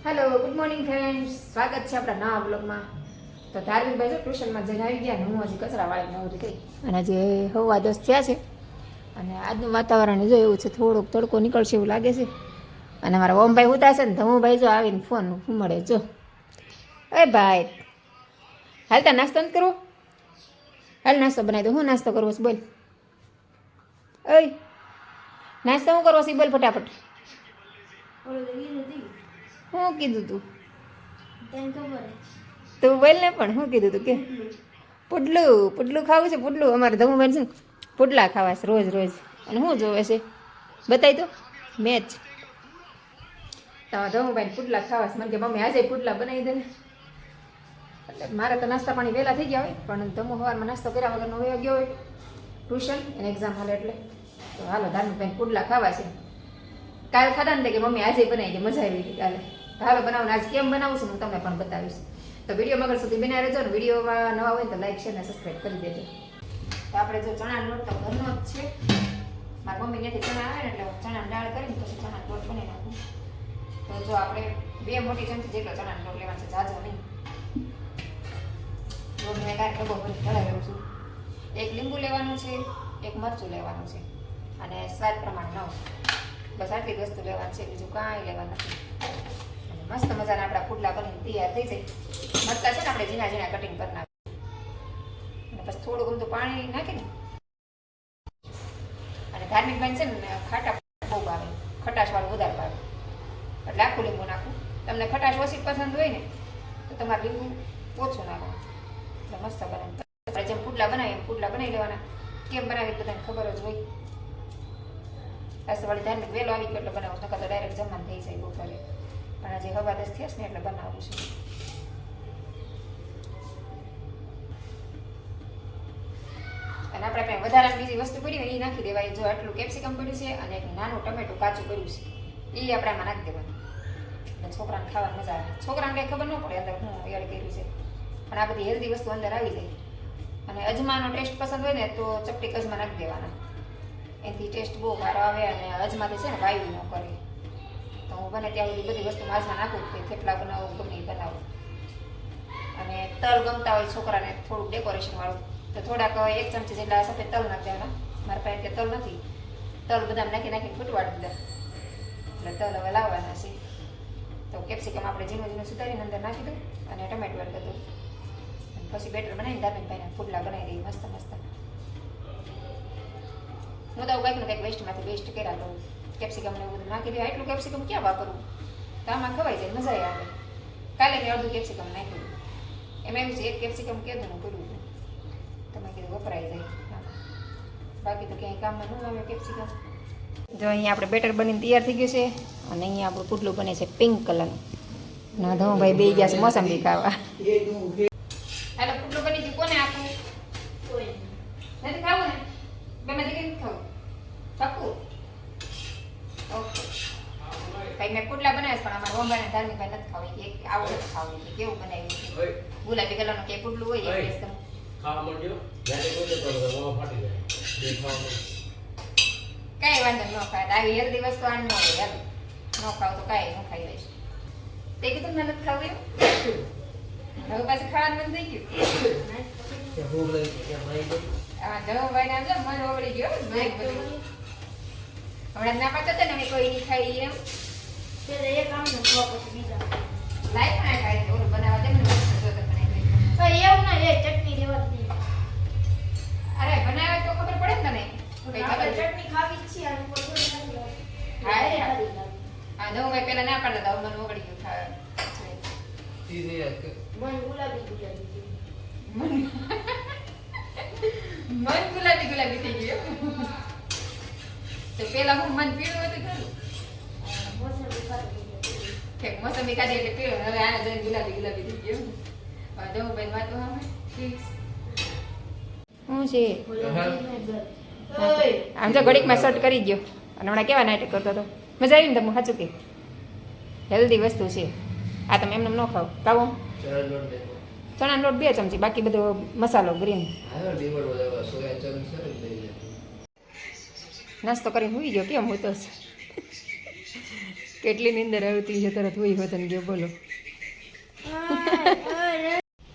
Hello good morning friends, સ્વાગત છે આપણા નવા બ્લોગમાં. તો ધાર્મિકભાઈ જો ટ્યુશનમાં જઈને આવી ગયા ને હું હજી કચરા વાળીને આવું થઈ. અને હજી 9:10 થયા છે અને આજનું વાતાવરણ જો એવું છે, થોડોક તડકો નીકળશે એવું લાગે છે. અને મારા ઓમભાઈ ઉતા છે ને ધમુભાઈ જો આવીને ફોન મળે જો, એ ભાઈ હાલતા નાસ્તો નથી કરવો? હાલ નાસ્તો બનાવી દો. હું નાસ્તો કરવો છે બોલ? ઓય નાસ્તો શું કરવો છે બોલ ફટાફટ. શું કીધું તું? તું બોલ ને, પણ શું કીધું તું કે? પુડલું ખાવું છે. પુડલું અમારે ધમુભાઈ છે ને પુડલા ખાવા છે રોજ રોજ. અને શું જોવે છે બતાવી તો મેચ. તો ધમુભાઈ પુડલા ખાવા છે. મને કે મમ્મી આજે પુડલા બનાવી દે ને. એટલે મારે તો નાસ્તા પાણી વહેલા થઈ ગયા હોય, પણ ધમુ સવારમાં નાસ્તો કર્યા વગરનો વયો ગયો હોય ટ્યુશન એને એક્ઝામ હાલે એટલે. તો હાલો ધાર્મિકભાઈ પુડલા ખાવા છે. કાલે ખાધા ને કે મમ્મી આજે બનાવી દે, મજા આવી હતી કાલે. હાલો બનાવું. આજ કેમ બનાવું છું હું તમને પણ બતાવીશ. તો વિડીયો મગર સુધી બનાવી રહેજો ને. વિડીયોમાં નવા હોય તો લાઈક શેર ને સબસ્ક્રાઈબ કરી દેજો. તો આપણે જો ચણાનો લોટ તો ઘરનો જ છે. મારા મમ્મી ત્યાંથી ચણા આવે ને એટલે હું ચણાની દાળ કરીને પછી ચણાનો લોટ બનાવી નાખું. તો જો આપણે 2 મોટી ચમચી જેટલો ચણાનો લોટ લેવાનો છે, જાજો નહીં. લોટ મેં કાંઈ ડબ્બો ભરી ધરાવ્યો છું. 1 લીંબુ લેવાનું છે, 1 મરચું લેવાનું છે અને સ્વાદ પ્રમાણે 9. બસ આટલી જ વસ્તુ લેવાની છે, બીજું કાંઈ લેવાનું નથી. મસ્ત મજાના આપણા પુડલા બનીને તૈયાર થઈ જાય. મરચાં છે ને આપણે ઝીણા ઝીણા કટિંગ કરી નાખીએ અને પછી થોડું ગમતું પાણી નાખીને. અને ધાર્મિકભાઈ છે ને ખાટા બહુ ભાવે, ખટાશવાળું વધારે ભાવે એટલે આખું લીંબુ નાખું. તમને ખટાશ ઓછી પસંદ હોય ને તો તમારે લીંબુ ઓછું નાખવું એટલે મસ્ત બને. આપણે જેમ પુડલા બનાવીએ એમ પુડલા બનાવી લેવાના. કેમ બનાવી બધાને ખબર જ હોય. વાળી ધાર્મિક વહેલો આવી ગયો એટલે બનાવું, નકર તો ડાયરેક્ટ જમવાનું થઈ જાય બપોરે. પણ આજે 9:10 થયા ને એટલે બનાવું છું. અને આપણે કંઈ વધારે બીજી વસ્તુ પડી હોય એ નાખી દેવાય. જો આટલું કેપ્સિકમ પડ્યું છે અને એક નાનું ટમેટું કાચું પડ્યું છે, એ આપણે આમાં નાખી દેવાનું. એટલે છોકરાને ખાવાની મજા આવે. છોકરાને કંઈ ખબર ન પડે અંદર હું એડ કર્યું છે, પણ આ બધી હેલ્ધી વસ્તુ અંદર આવી જાય. અને અજમાનો ટેસ્ટ પસંદ હોય ને તો ચપટી અજમા નાખી દેવાના, એનાથી ટેસ્ટ બહુ સારો આવે. અને અજમાથી છે ને વાયુ ન કરે. તો હું બને ત્યાં સુધી બધી વસ્તુ માજમાં નાખું કે થેપલા બનાવું ગમે એ બનાવું. અને તલ ગમતા હોય છોકરાને થોડુંક ડેકોરેશન વાળું તો થોડાક 1 ચમચી જેટલા સફેદ તલ નાખી દેવાના. મારા પાસે તલ નથી, તલ બધા નાખી ફૂટવાડી દીધા એટલે તલ હવે લાવવાના છે. તો કેપ્સિકમ આપણે ઝીણું સુધારીને અંદર નાખી દઉં અને ટમેટું એડ કરી દઉં. પછી બેટર બનાવીને ધાર્મિકભાઈને પુડલા બનાવી દઈએ મસ્ત મસ્ત. હું તો કંઈક ને કંઈક વેસ્ટમાંથી બેસ્ટ કર્યા કરું. કેપ્સિકમ ને એવું બધું નાખી દેવા. એટલું કેપ્સિકમ ક્યાં વાપરવું, તો આમાં ખવાઈ જાય, મજા આવે. કાલે મેં અડધું કેપ્સિકમ નાખ્યું. એમાં એવું છે 1 કેપ્સિકમ કેદું પડ્યું હતું, તમે કીધું વપરાઈ જાય. બાકી તો ક્યાંય કામમાં ન આવે કેપ્સિકમ. જો અહીંયા આપણે બેટર બનીને તૈયાર થઈ ગયું છે. અને અહીંયા આપણું પુડલું બને છે પિંક કલરનું. ના ધમભાઈ બે ગયા છે મોસંબી ખાવા. હાલો પુડલું બની ગયું. કોને આપવું? નથી ખાવું ને? બેમાં દીકરી ખાવું પાકું? ઓકે. કંઈ મેં પુડલા બનાવ્યા પણ અમારા ઓમભાઈ ને ધાર્મિકભાઈ નથી ખાવી. એક આવું નથી ખાવું. કેવું બનાવ્યું? ગુલાબી કલરનું કે પુડલું હોય એ ટેસ્ટ ખાવા માંડ્યો. કાંઈ વાંધો ન ખાય. આવી હેલ્ધી વસ્તુ આ ન હોય. ન ખાવ તો કાંઈ ન ખાઈ લઈશ. તે કીધું ને નથી ખાવું એમ. હવે પાછું ખાવાનું મન થઈ ગયું. હા ધમુભાઈ નામ છે મન ઓગળી ગયો. હમણાં ના પાડતો હતો ને કોઈ નહીં ખાઈ એમ. લાઈફ ના ખાઈ ઓલું બનાવવા દે ને એવું ના એ ચટણી લેવા દે. અરે બનાવે તો ખબર પડે ને તને. ચટણી ખાવી જ છે. હા ધમુભાઈ પેલા ના પાડતા હતા, મન ઓગળી ગયું ખાવા. મન ગુલાબી થઈ ગયું. તો પેલા હું મન પીળું હતું ખરું. મોસંબી ખાધી એટલે પીળું. હવે આને જોઈને ગુલાબી થઈ ગયું. ધમુભાઈ વાતો શું છે આમ તો ઘડીકમાં શર્ટ કરી ગયો. અને હમણાં કેવા નાટક કરતો હતો. મજા આવી ને તમે સાચું કે હેલ્ધી વસ્તુ છે આ. તમે એમને ન ખાવ. ખાવો ચણાનો લોટ 2 ચમચી, બાકી બધો મસાલો ગ્રીન. નાસ્તો કરીને હોઈ ગયો. કેમ હોતો કેટલી નીંદર આવતી છે તરત હોય વતન ગયો બોલો.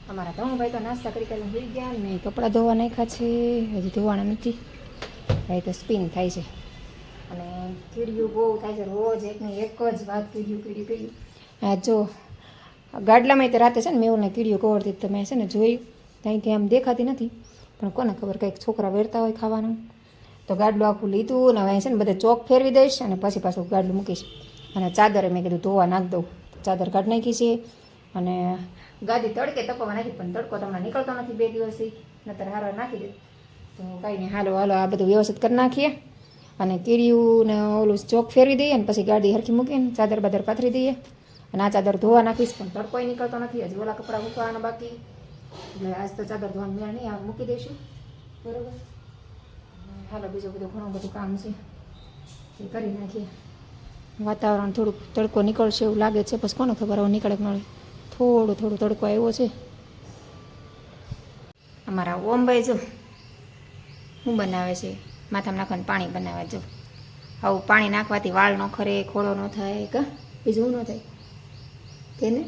અમારા ધમુભાઈ તો નાસ્તા કરી કરીને હોઈ ગયા ને કપડાં ધોવા નાખ્યા છે, હજી ધોવાના નથી. ભાઈ તો સ્પિન થાય છે અને કીડીયું બહુ થાય છે રોજ એકની એક જ વાત કીડીયું. હા જો ગાડલામાં તો રાતે છે ને મેં એવું કીડીયું કવરતી તમે છે ને જોયું ત્યાંથી આમ દેખાતી નથી, પણ કોને ખબર કંઈક છોકરા વેરતા હોય ખાવાનું. તો ગાડલું આખું લીધું ને હવે છે ને બધે ચોક ફેરવી દઈશ અને પછી પાછું ગાડલું મૂકીશ. અને ચાદરે મેં કીધું ધોવા નાખી દઉં, ચાદર કાઢી નાખી છે. અને ગાદી તડકે તપવા નાખી, પણ તડકો તમને નીકળતો નથી 2 દિવસથી, નતર હારો નાખી દે. તો કાંઈ નહીં, હાલો આ બધું વ્યવસ્થિત કરી નાખીએ અને કીડીયું ને ઓલું ચોક ફેરવી દઈએ અને પછી ગાડી હરખી મૂકીને ચાદર બાદર પાથરી દઈએ. અને આ ચાદર ધોવા નાખીશ, પણ તડકોય નીકળતો નથી, હજી ઓલા કપડાં મૂકવાના બાકી. એટલે આજ તો ચાદર ધોવાનું મેળ નહીં આવે, મૂકી દઈશું. બરાબર, હાલો બીજું બધું ઘણું બધું કામ છે એ કરી નાખીએ. વાતાવરણ થોડુંક તડકો નીકળશે એવું લાગે છે, પછી કોને ખબર હવે નીકળે મળે. થોડું તડકો આવ્યો છે. અમારા ઓમભાઈ જો શું બનાવે છે, માથામાં નાખવાનું પાણી બનાવે. જો આવું પાણી નાખવાથી વાળ ન ખરે, ખોળો ન થાય, કા બીજું ન થાય તેને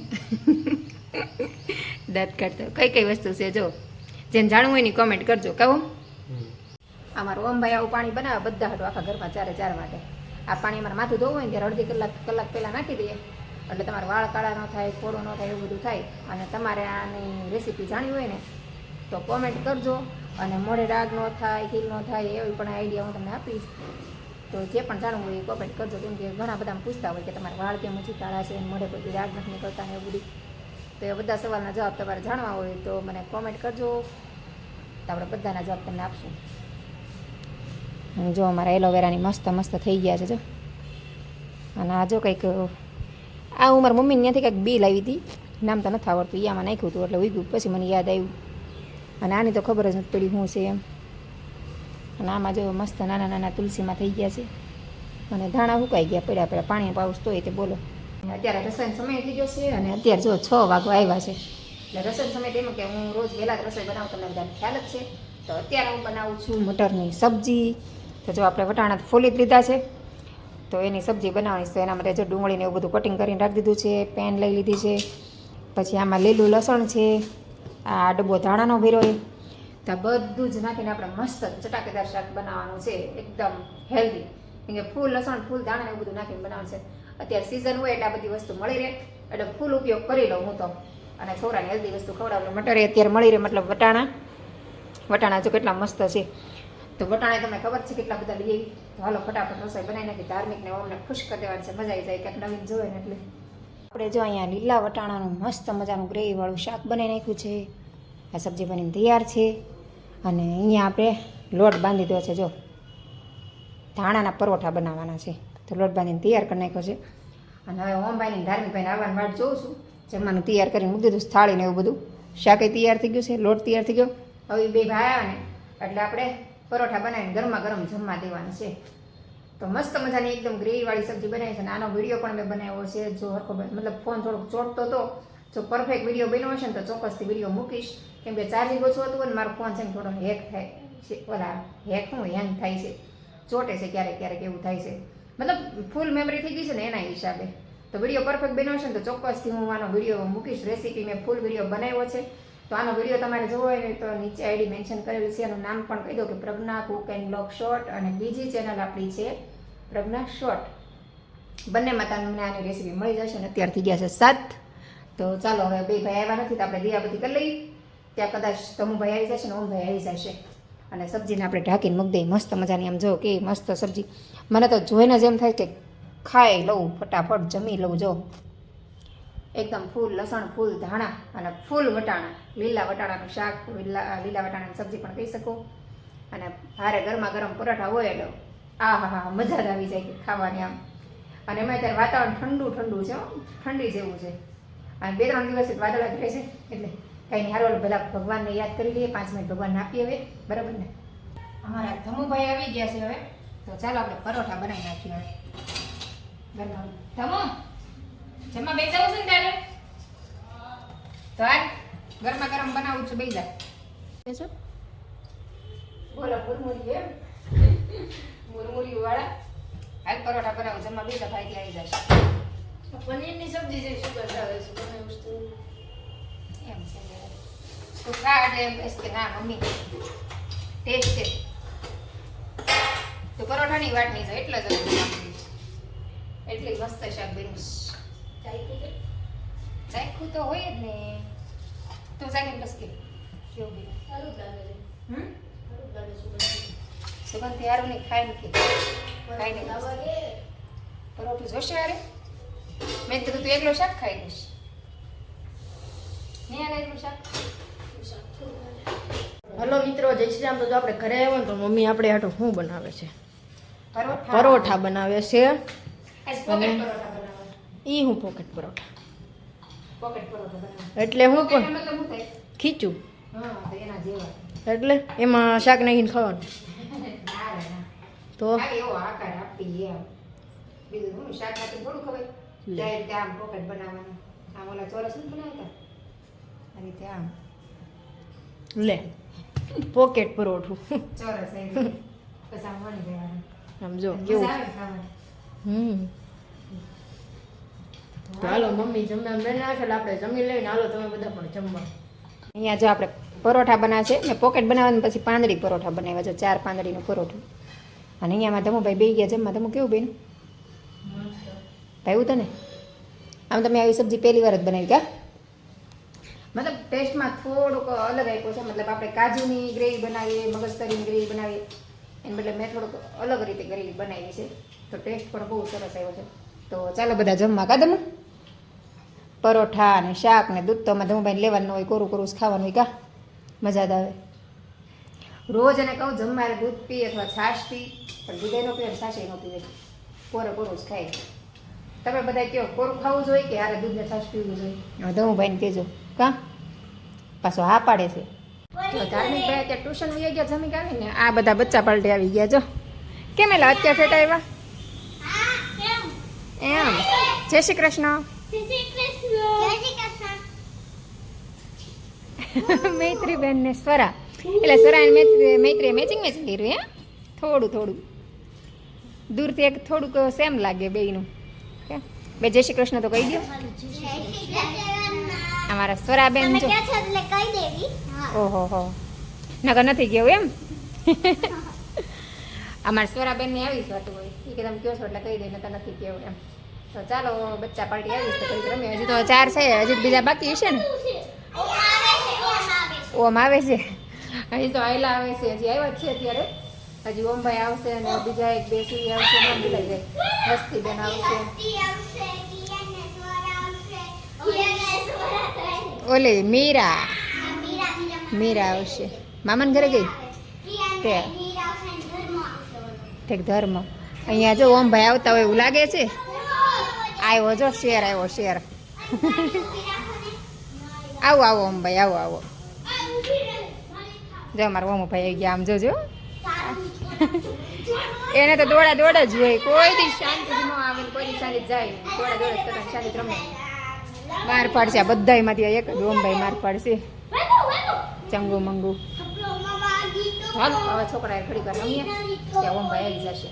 દાંત કાઢતો. કઈ વસ્તુ છે જો જેને જાણવું હોય ની કોમેન્ટ કરજો. કહું અમારું ઓમભાઈ આવું પાણી બનાવે બધા હાટું, આખા ઘરમાં 4 માટે. આ પાણી અમારે માથું ધોવું હોય ને ત્યારે અડધી કલાક પહેલાં નાખી દઈએ, એટલે તમારે વાળ કાળા ન થાય, ખોડો ન થાય, એવું બધું થાય. અને તમારે આની રેસીપી જાણવી હોય ને તો કોમેન્ટ કરજો, અને મોઢે ડાઘ ન થાય, ખીલ ન થાય એવી પણ આઈડિયા હું તમને આપીશ. તો જે પણ જાણવું હોય એ કોમેન્ટ કરજો, કેમ કે ઘણા બધા પૂછતા હોય કે તમારા વાળ કેમ ઓછી કાળા છે, મોઢે કોઈ ડાઘ નથી નીકળતા ને એવું બધું. તો એ બધા સવાલના જવાબ તમારે જાણવા હોય તો મને કોમેન્ટ કરજો, તો આપણે બધાના જવાબ તમને આપશું. અને જો અમારા એલોવેરાની મસ્ત થઈ ગયા છે જો. અને આ જો કંઈક આ હું મારા મમ્મીને ત્યાંથી કંઈક બી લાવી હતી, નામ તો નથી આવડતું, યામાં નાખ્યું હતું એટલે ઉગ્યું, પછી મને યાદ આવ્યું. અને આની તો ખબર જ નથી પડી શું છે એમ. અને આમાં જો મસ્ત નાના તુલસીમાં થઈ ગયા છે. અને ધાણા સુકાઈ ગયા પડ્યા પાણી પાઉસ તોય તે બોલો. અત્યારે રસોઈનો સમય થઈ ગયો છે અને અત્યારે જો 6 વાગવા આવ્યા છે. એટલે રસોઈનો સમય તેમાં કે હું રોજ વહેલા જ રસોઈ બનાવું, તમને બધાને ખ્યાલ જ છે. તો અત્યારે હું બનાવું છું મટરની સબ્જી. તો જો આપણે વટાણા ફોલી જ લીધા છે, તો એની સબ્જી બનાવવાની છે. એના માટે જો ડુંગળીને એવું બધું કટિંગ કરીને રાખી દીધું છે, પેન લઈ લીધી છે. પછી આમાં લીલું લસણ છે, આ ડબ્બો ધાણાનો ભર્યો છે. તો બધું જ નાખીને આપણે મસ્ત ચટાકેદાર શાક બનાવવાનું છે, એકદમ હેલ્ધી. કેમ કે ફૂલ લસણ, ફૂલ ધાણા એવું બધું નાખીને બનાવવાનું છે. અત્યારે સિઝન હોય એટલે આ બધી વસ્તુ મળી રહે, એટલે ફૂલ ઉપયોગ કરી લઉં હું તો. અને છોકરાને હેલ્ધી વસ્તુ ખવડાવું. મટર અત્યારે મળી રહે, મતલબ વટાણા જો કેટલા મસ્ત છે. તો વટાણા તમને ખબર છે કેટલા બધા લઈ આવી. તો હાલો ફટાફટ રસોઈ બનાવી નાખી. ધાર્મિકને અમને ખુશ કરી દેવાની છે, મજા આવી જાય કંઈક નવીન જોવે ને. એટલે આપણે જો અહીંયા લીલા વટાણાનું મસ્ત મજાનું ગ્રેવીવાળું શાક બનાવી નાખ્યું છે. આ સબ્જી બનીને તૈયાર છે. અને અહીંયા આપણે લોટ બાંધી દો છે, જો ધાણાના પરોઠા બનાવવાના છે. તો લોટ બાંધીને તૈયાર કરી નાખ્યો છે. અને હવે ઓમભાઈને ધાર્મિકભાઈને આવવાની વાટ જોઉં છું. જમવાનું તૈયાર કરીને મૂકી દીધું, થાળીને એવું બધું. શાકે તૈયાર થઈ ગયું છે, લોટ તૈયાર થઈ ગયો. હવે 2 ભાઈ આવ્યા ને એટલે આપણે પરોઠા બનાવીને ગરમા ગરમ જમવા દેવાનું છે. તો મસ્ત મજાની એકદમ ગ્રેવીવાળી સબ્જી બનાવી છે. અને આનો વિડીયો પણ મેં બનાવ્યો છે. જો હરખો મતલબ ફોન થોડોક ચોટતો હતો, જો પરફેક્ટ વિડીયો બન્યો હશે ને તો ચોક્કસથી વિડીયો મૂકીશ. કેમ કે ચાર્જિંગ ઓછું હતું અને મારો ફોન છે ને થોડો હેક થાય છે, હેંગ થાય છે, ચોટે છે ક્યારેક એવું થાય છે. મતલબ ફૂલ મેમરી થઈ ગઈ છે ને એના હિસાબે. તો વિડીયો પરફેક્ટ બન્યો હશે ને તો ચોક્કસથી હું આનો વિડીયો મૂકીશ. રેસીપી મેં ફૂલ વિડીયો બનાવ્યો છે. તો આનો વિડીયો તમારે જોવો હોય ને તો નીચે આઈડી મેન્શન કરેલી છે. એનું નામ પણ કહી દો કે પ્રજ્ઞા કુક એન્ડ બ્લોગ શોર્ટ, અને બીજી ચેનલ આપણી છે પ્રજ્ઞા શોર્ટ. બંનેમાં તમને આની રેસીપી મળી જશે. ને અત્યારે થઈ ગયા છે 7. તો ચાલો હવે 2 ભાઈ આવ્યા નથી તો આપણે દિયાબત્તી કરી લઈએ. ત્યાં કદાચ તમુભાઈ આવી જશે ને ઓમભાઈ આવી જશે. અને સબ્જીને આપણે ઢાંકીને મૂકી દઈએ મસ્ત મજાની. આમ જો કે મસ્ત સબ્જી, મને તો જોઈને જ એમ થાય કે ખાઈ લઉં, ફટાફટ જમી લઉં. જો એકદમ ફૂલ લસણ, ફૂલ ધાણા અને ફૂલ વટાણા, લીલા વટાણાનું શાક, લીલા વટાણાની સબ્જી પણ કહી શકો. અને હારે ગરમા ગરમ પરોઠા હોય એટલે હા મજા જ આવી જાય ખાવાની આમ. અને એમાં અત્યારે વાતાવરણ ઠંડુ છે, ઠંડી જેવું છે. અને 2-3 દિવસ વાદળા રહે છે એટલે કંઈ નહીં. હારો બધા ભગવાનને યાદ કરી લઈએ, 5 મિનિટ ભગવાનને આપીએ હવે, બરાબર ને. અમારા ધમુભાઈ આવી ગયા છે હવે, તો ચાલો આપણે પરોઠા બનાવી નાખીએ. ધમુ જમવા બે જવું છે ને ત્યારે તો આ ગરમા ગરમ બનાવું છું, બેસી જા. બોલો મુરમુરી એમ મુરમુરી વાળા હાલ પરોઠા બનાવો જમવા બીજા ભાઈ આવી જશે. પનીરની સબ્જી જેવી સુગંધ આવે છે તમે વસ્તુ એમ છે તો કાઢે એમ કહીશ કે ના મમ્મી ટેસ્ટ છે તો પરોઠાની વાત નહીં જાય એટલે જ એટલી મસ્ત શાક બન્યું. ચાખ્યું તો હોય જ ને તું ચાખીને બસ કે કેવું બન્યું. સારું જ લાગે છે સારું જ લાગે સુગંધ સુગંધ હારું નહીં ખાઈને કે ખાઈને પરોઠું જોશે અરે મેં કીધું તું એકલો શાક ખાઈ લઈશ નહીં આવે એકલું શાક. હલો મિત્રો જય શ્રી રામ. તો આપણે ઘરે આવ્યો ને તો મમ્મી આપણે આટો શું બનાવે છે પરોઠા પરોઠા બનાવે છે આજ પોકેટ પરોઠા બનાવવા. ઈ હું પોકેટ પરોઠા પોકેટ પરોઠા બનાવવા. એટલે હું પોકેટ પણ મતલબ શું થાય? ખીચું હા તો એના જેવા. એટલે એમાં શાક નાખીને ખાવાનું ના રે ના. તો ખાલી એવો આકાર આપી એમ. બીજું હું શાક નાખીને થોડું ખવાય. લે. ત્યાં રીતે આમ પોકેટ બનાવવાનું. આમ ઓલા ચોરસ નથી બનાવતા? આ રીતે આમ લે પોકેટ પરોઠું ચોરસ આવી રીતે. બસ આમ વળી દેવાનું. આમ જો મજા કેવું આવે ખાવાની. તો હાલો મમ્મી જમવા બનાવે છે એટલે આપણે જમી લઈને હાલો તમે બધા પણ જમવા. અહીંયા જો આપણે પરોઠા બનાવે છે મેં પોકેટ બનાવવાનું પછી પાંદડી પરોઠા બનાવ્યા છે 4 પાંદડીનું પરોઠું. અને અહીંયામાં ધમુભાઈ બેસી ગયા જમવા. ધમુ કેવું બેન ભાવ્યું તને? આમ તમે આવી સબ્જી પહેલી વાર જ બનાવી કા? મતલબ ટેસ્ટમાં થોડુંક અલગ આપ્યો છે. મતલબ આપણે કાજુની ગ્રેવી બનાવીએ મગજતરીની ગ્રેવી બનાવીએ એને બદલે મેં થોડુંક અલગ રીતે ગ્રેવી બનાવી છે તો ટેસ્ટ પણ બહુ સરસ આવ્યો છે. તો ચાલો બધા જમવા કા ધમુ? પરોઠા ને શાક ને દૂધ તો અમારે ધમુભાઈને લેવાનું હોય કોરું કોરું જ ખાવાનું હોય કા? મજા જ આવે. રોજ એને કહું જમવા દૂધ પી અથવા છાશ પી પણ દૂધે ન પીવે છાશે ન પીવે કોરે કોરું જ ખાય. તમે બધા કહો કોરું ખાવું જોઈએ કે હારે દૂધને છાશ પીવું જોઈએ? હવે ધમુભાઈને કહેજો કા? પાછો હા પાડે છે. તો ધાર્મિક ભાઈ અત્યારે ટ્યુશન વહી ગયા જમી આવીને આ બધા બચ્ચા પાલટી આવી ગયા જો. કેમ એલા અત્યારે ઠેઠા આવ્યા એમ? જય શ્રી કૃષ્ણ. મૈત્રી બેન ને સ્વરા એટલે સ્વરા અને મૈત્રી મેચિંગ કર્યું હે થોડું થોડું દૂરથી એક થોડુંક સેમ લાગે બેયનું. બે જય શ્રી કૃષ્ણ તો કહી દો. અમારા સ્વરાબેન જો ઓહો હો નગર નથી ગયો એમ. અમારા સ્વરાબેન ને આવી વાત હોય એ કે તમે કહો છો એટલે કહી દે નતા નથી કેવું એમ. તો ચાલો બચ્ચા પાર્ટી આવીશ તો કંઈક રમીએ. હજી તો 4 છે હજી બીજા બાકી હશે ને? ઓમ આવે છે હજી તો આયલા આવે છે હજી આવ્યા જ છે અત્યારે. હજી ઓમભાઈ આવશે અને બીજા 1 2 સુઈ આવશે ને મિલાઈ જાય. વસ્તી બેન આવશે ઓલે મીરા આવશે મામાને ઘરે ગઈ તે ઠીક ધર્મ. અહીંયા જો ઓમભાઈ આવતા હોય એવું લાગે છે. આવ્યો જો શેર આવ્યો શેર. આવો આવો ઓમભાઈ આવો આવો. જો અમારા ઓમભાઈ આવી ગયા આમ જોજો. એને તો દોડા દોડા જ હોય કોઈ દી શાંતિ ન આવે કોઈ દી શાંતિ જાય દોડા દોડા કરતા શાંતિ રમે. માર પાડશે આ બધાયમાંથી એક જ ઓમભાઈ માર પાડશે ચંગુ મંગુ. હાલ હવે છોકરા ઘડી વાર રમીએ ત્યાં ઓમભાઈ આવી જશે.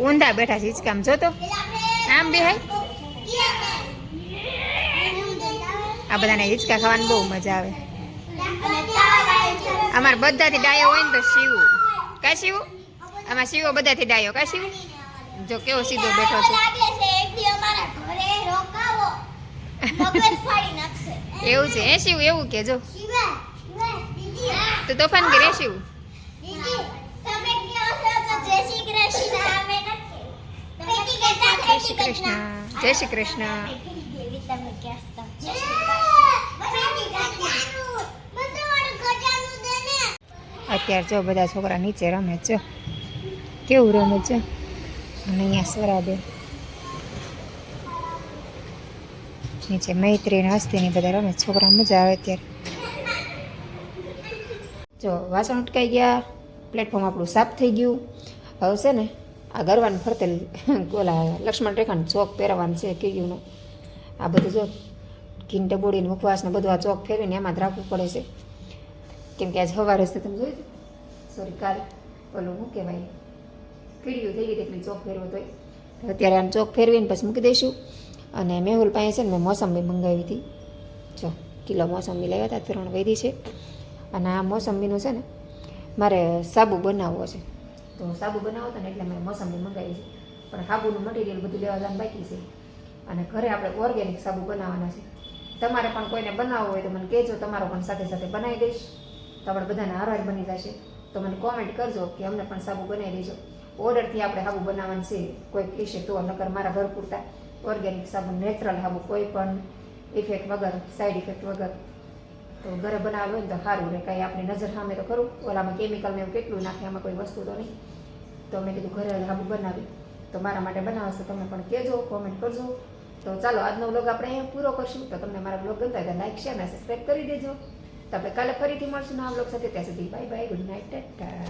ઊંધા બેઠા છે હિચકામ જોતો આમ બે હાય. આ બધાને હિચકા ખાવાની બહુ મજા આવે. અમારે બધાથી ડાયો હોય ને તો શિવું કા શિવું? આમાં શિવો બધાથી ડાયો કા શિવું? જો કેવો સીધો બેઠો છે. એવું છે હે શિવ? એવું કે જો તો તોફાન કરે શિવ. જય શ્રી કૃષ્ણ જય શ્રી કૃષ્ણ. અત્યારે જો બધા છોકરા નીચે રમે છે કેવું રમે છે. અને અહીંયા સ્વરાબેન નીચે મૈત્રી ને હસ્તીની બધા રમે છોકરા મજા આવે અત્યારે. જો વાસણ ઉટકાઈ ગયા પ્લેટફોર્મ આપણું સાફ થઈ ગયું. હવે છે ને આ ગરવાનું ફરતે ઓલા લક્ષ્મણ રેખાનું ચોક પહેરવાનું છે કીડીનું. આ બધું જો ઘીન ટબોડીને મુખવાસ ને બધું આ ચોક ફેરવીને એમાં જ રાખવું પડે છે. કેમ કે આજ સવારે જ તમે જોયું સોરી કાલ ઓલું શું કહેવાય કીડીઓ થઈ ગઈ એટલી ચોક ફેરવો તોય અત્યારે આમ ચોક ફેરવીને પછી મૂકી દઈશું. અને મેહુલ પાસે છે ને મેં મોસંબી મંગાવી હતી, જો કિલો મોસંબી લાવ્યા હતા, 3 વધી છે. અને આ મોસંબીનું છે ને મારે સાબુ બનાવવો છે, તો સાબુ બનાવો હતો ને એટલે મેં મોસંબી મંગાવી છે. પણ સાબુનું મટીરિયલ બધું લેવા જવાનું બાકી છે. અને ઘરે આપણે ઓર્ગેનિક સાબુ બનાવવાના છે. તમારે પણ કોઈને બનાવવો હોય તો મને કહેજો, તમારો પણ સાથે સાથે બનાવી દઈશ. તો આપણે બધાને હારવાર બની જશે. તો મને કોમેન્ટ કરજો કે અમને પણ સાબુ બનાવી દેજો. ઓર્ડરથી આપણે સાબુ બનાવવાનું છે, કોઈ કહેશે તો, નકર મારા ઘર પૂરતા ઓર્ગેનિક સાબુ, નેચરલ સાબુ, કોઈ પણ ઇફેક્ટ વગર, સાઈડ ઇફેક્ટ વગર. તો ઘરે બનાવેલું હોય ને તો સારું રહે, કાંઈ આપણી નજર સામે તો ખરું, ઓલામાં કેમિકલ ને એવું કેટલું નાખે, આમાં કોઈ વસ્તુ તો નહીં. તો મેં કીધું ઘરે સાબુ બનાવી, તો મારા માટે બનાવશો તમે પણ કહેજો, કોમેન્ટ કરજો. તો ચાલો આજનો વ્લોગ આપણે અહીંયા પૂરો કરશું. તો તમને મારા વ્લોગ ગમતા હોય તો લાઈક, શેર અને સબસ્ક્રાઈબ કરી દેજો. તો આપણે કાલે ફરીથી મળશું નવા વ્લોગ સાથે. ત્યાં સુધી bye bye, good night, Tata.